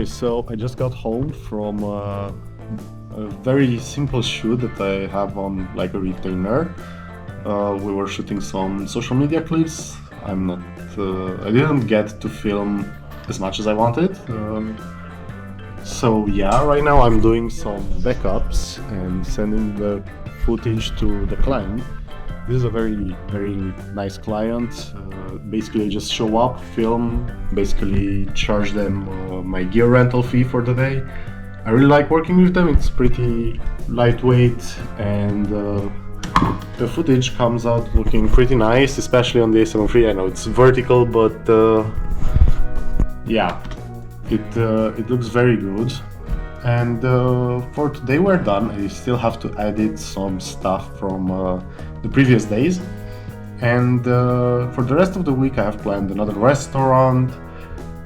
Okay, so I just got home from a very simple shoot that I have on like a retainer. We were shooting some social media clips. I didn't get to film as much as I wanted. So yeah, right now I'm doing some backups and sending the footage to the client. This is a very nice client. Basically, just show up, film, basically charge them my gear rental fee for the day. I really like working with them. It's pretty lightweight, and the footage comes out looking pretty nice, especially on the A7 III. I know it's vertical, but yeah, it looks very good. And for today we're done. I still have to edit some stuff from the previous days. And for the rest of the week I have planned another restaurant,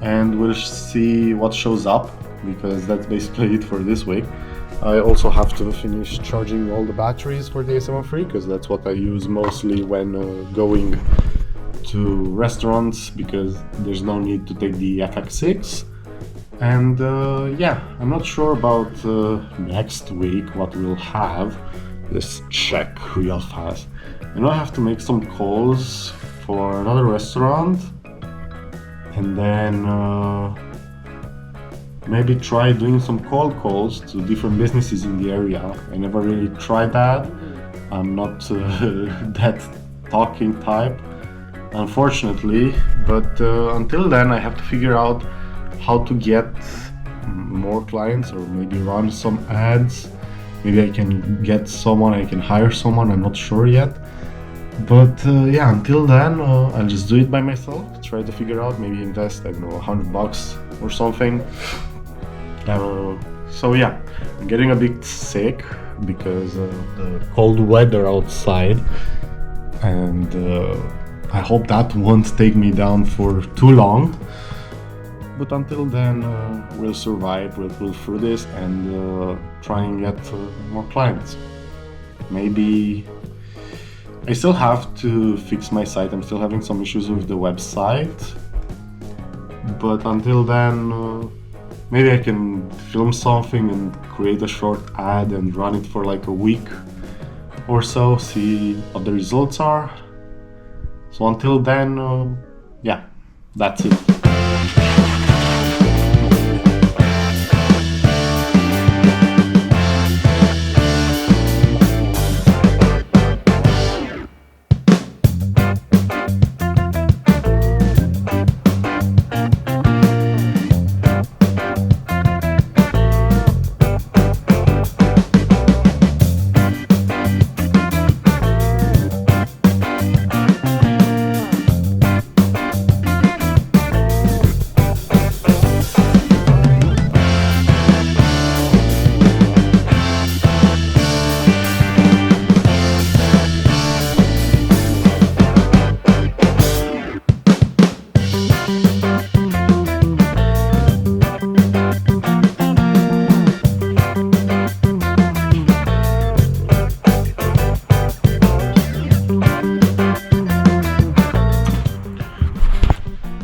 and we'll see what shows up, because that's basically it for this week. I also have to finish charging all the batteries for the A7 III, because that's what I use mostly when going to restaurants, because there's no need to take the FX6. And yeah, I'm not sure about next week what we'll have. Let's check real fast. I know I have to make some calls for another restaurant, and then maybe try doing some cold calls to different businesses in the area. I never really tried that. I'm not that talking type, unfortunately, but until then I have to figure out how to get more clients, or maybe run some ads. Maybe I can get someone, I can hire someone, I'm not sure yet. But yeah, until then I'll just do it by myself, try to figure out, maybe invest, I don't know, $100 or something. So yeah, I'm getting a bit sick because of the cold weather outside, and I hope that won't take me down for too long. But until then, we'll survive, we'll pull through this, and try and get more clients. Maybe I still have to fix my site. I'm still having some issues with the website. But until then, maybe I can film something and create a short ad and run it for like a week or so, see what the results are. So until then, yeah, that's it.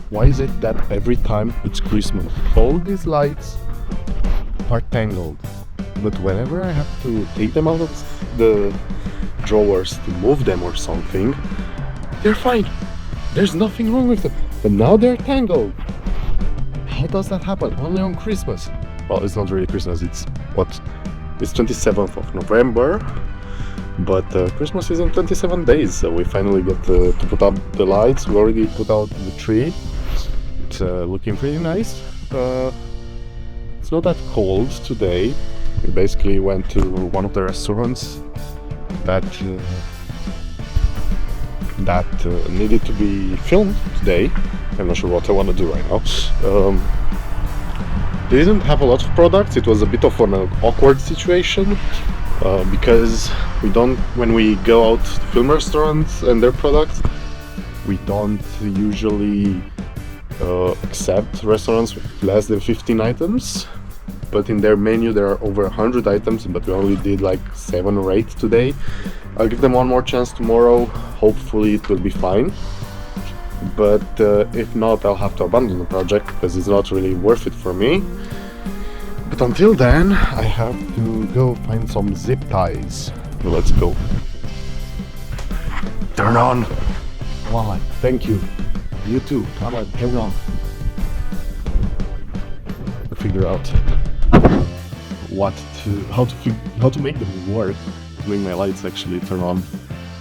Why is it that every time it's Christmas, all these lights are tangled, but whenever I have to take them out of the drawers to move them or something, they're fine. There's nothing wrong with them. But now they're tangled. How does that happen? Only on Christmas. Well, it's not really Christmas, it's 27th of November. But Christmas is in 27 days, so we finally get to put up the lights. We already put out the tree. It's looking pretty nice. It's not that cold today. We basically went to one of the restaurants that needed to be filmed today. I'm not sure what I want to do right now. They didn't have a lot of products. It was a bit of an awkward situation. Because when we go out to film restaurants and their products, we don't usually accept restaurants with less than 15 items. But in their menu there are over 100 items, but we only did like 7 or 8 today. I'll give them one more chance tomorrow. Hopefully it will be fine. But if not, I'll have to abandon the project because it's not really worth it for me. But until then, I have to go find some zip ties. So let's go. Turn on. Why? Thank you. You too. Come on, turn on. Figure out how to make them work, to make my lights actually turn on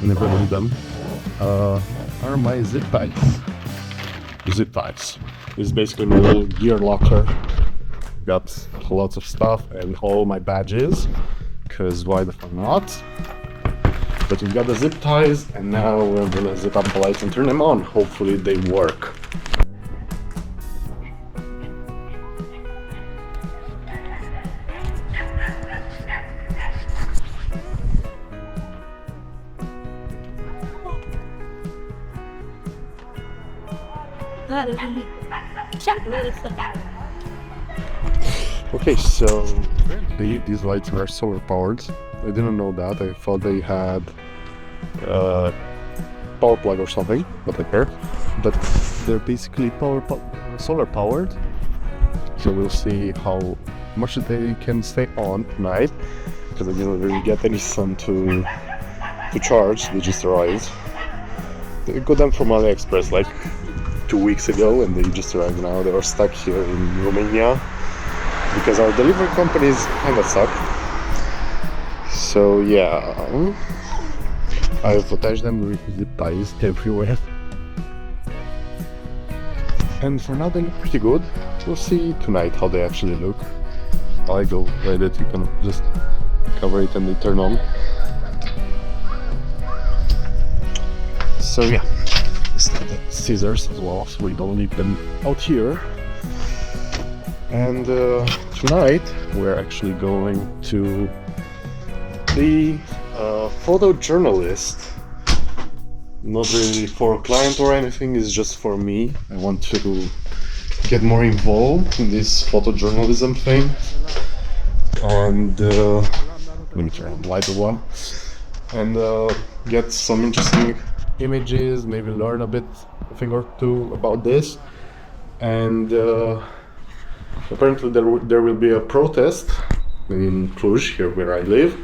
whenever I need them. Are my zip ties. Zip ties. This is basically my little gear locker. Got lots of stuff and all my badges, because why the fuck not? But we got the zip ties, and now we're gonna zip up the lights and turn them on. Hopefully they work. Okay, so these lights are solar powered. I didn't know that. I thought they had power plug or something, but they're basically solar powered. So we'll see how much they can stay on tonight, because I didn't really get any sun to charge. They just arrived. They got them from AliExpress like 2 weeks ago, and they just arrived now. They are stuck here in Romania because our delivery companies kind of suck. So yeah, I've attached them with zip ties everywhere, and for now they look pretty good. We'll see tonight how they actually look. I go like that, you can just cover it and they turn on. So yeah, let's take the scissors as well, so we don't leave them out here. And tonight we're actually going to the photojournalist. Not really for a client or anything, it's just for me. I want to get more involved in this photojournalism thing. And let me turn on the lighter one. And get some interesting images, maybe learn a thing or two about this. And apparently there will be a protest in Cluj, here where I live,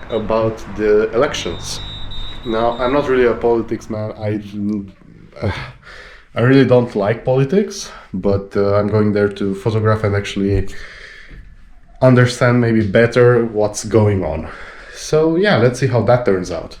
about the elections. Now, I'm not really a politics man. I really don't like politics, but I'm going there to photograph and actually understand maybe better what's going on. So yeah, let's see how that turns out.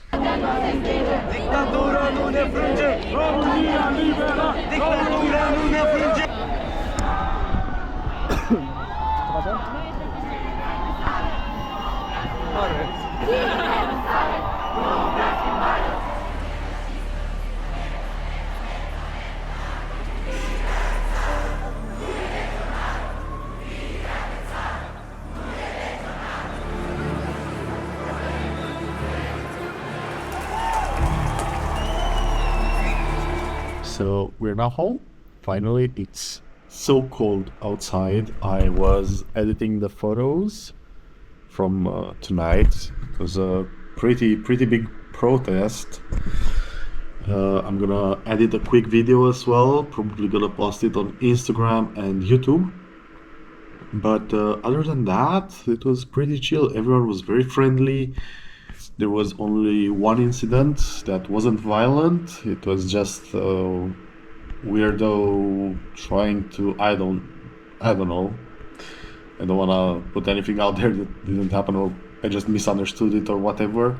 So we're now home. Finally, it's so cold outside. I was editing the photos from tonight. It was a pretty big protest. I'm gonna edit a quick video as well. Probably gonna post it on Instagram and YouTube. But other than that, it was pretty chill. Everyone was very friendly. There was only one incident that wasn't violent. It was just a weirdo trying to, I don't know. I don't wanna put anything out there that didn't happen, or I just misunderstood it or whatever.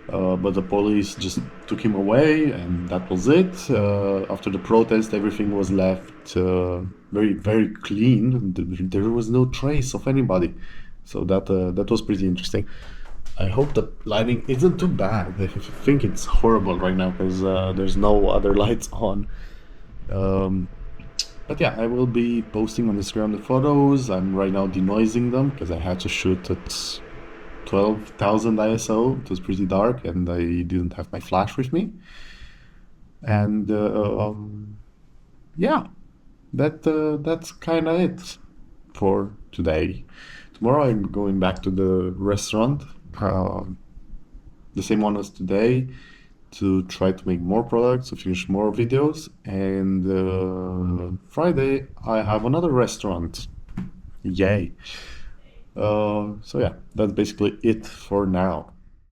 But the police just took him away, and that was it. After the protest, everything was left very clean. There was no trace of anybody. So that was pretty interesting. I hope the lighting isn't too bad. I think it's horrible right now because there's no other lights on. But yeah, I will be posting on Instagram the photos. I'm right now denoising them because I had to shoot at 12,000 ISO. It was pretty dark and I didn't have my flash with me. And yeah, that's kind of it for today. Tomorrow I'm going back to the restaurant. The same one as today, to try to make more products, to finish more videos, and Friday I have another restaurant. Yay. So yeah, that's basically it for now.